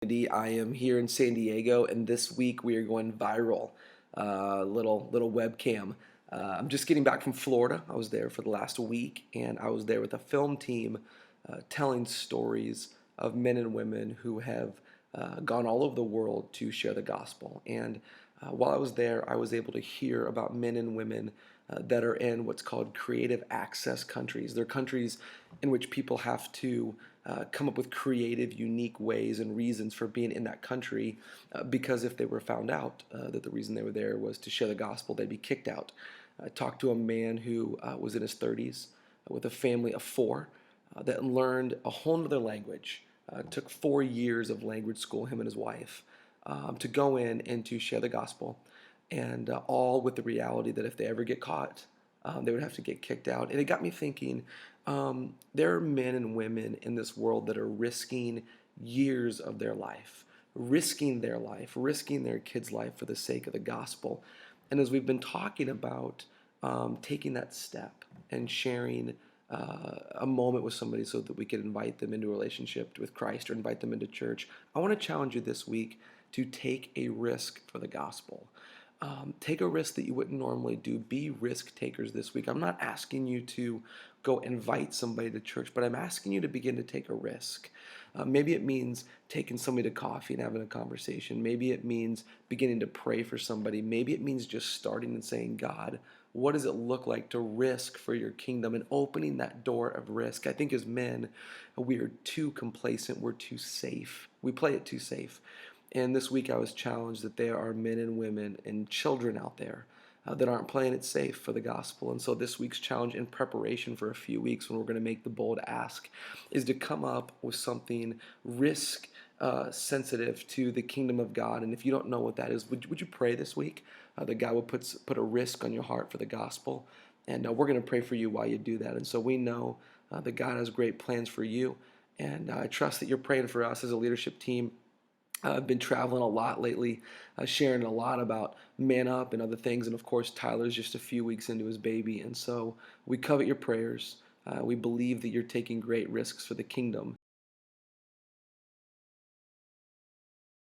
I am here in San Diego, and this week we are going viral. Little webcam. I'm just getting back from Florida. I was there for the last week, and I was there with a film team, telling stories of men and women who have gone all over the world to share the gospel. And while I was there, I was able to hear about men and women that are in what's called creative access countries. They're countries in which people have to come up with creative, unique ways and reasons for being in that country, because if they were found out that the reason they were there was to share the gospel, they'd be kicked out. I talked to a man who was in his 30s with a family of four that learned a whole other language. Took 4 years of language school, him and his wife, to go in and to share the gospel, and all with the reality that if they ever get caught, they would have to get kicked out. And it got me thinking, there are men and women in this world that are risking years of their life, risking their kids' life for the sake of the gospel. And as we've been talking about taking that step and sharing a moment with somebody so that we could invite them into a relationship with Christ or invite them into church, I want to challenge you this week to take a risk for the gospel. Take a risk that you wouldn't normally do. Be risk takers this week. I'm not asking you to go invite somebody to church, but I'm asking you to begin to take a risk. Maybe it means taking somebody to coffee and having a conversation. Maybe it means beginning to pray for somebody. Maybe it means just starting and saying, God, what does it look like to risk for your kingdom, and opening that door of risk? I think as men, we are too complacent. We're too safe. We play it too safe. And this week I was challenged that there are men and women and children out there that aren't playing it safe for the gospel. And so this week's challenge, in preparation for a few weeks when we're going to make the bold ask, is to come up with something risk sensitive to the kingdom of God. And if you don't know what that is, would you pray this week that God would put a risk on your heart for the gospel? And we're going to pray for you while you do that. And so we know that God has great plans for you. And I trust that you're praying for us as a leadership team. I've been traveling a lot lately, sharing a lot about Man Up and other things. And of course, Tyler's just a few weeks into his baby. And so we covet your prayers. We believe that you're taking great risks for the kingdom.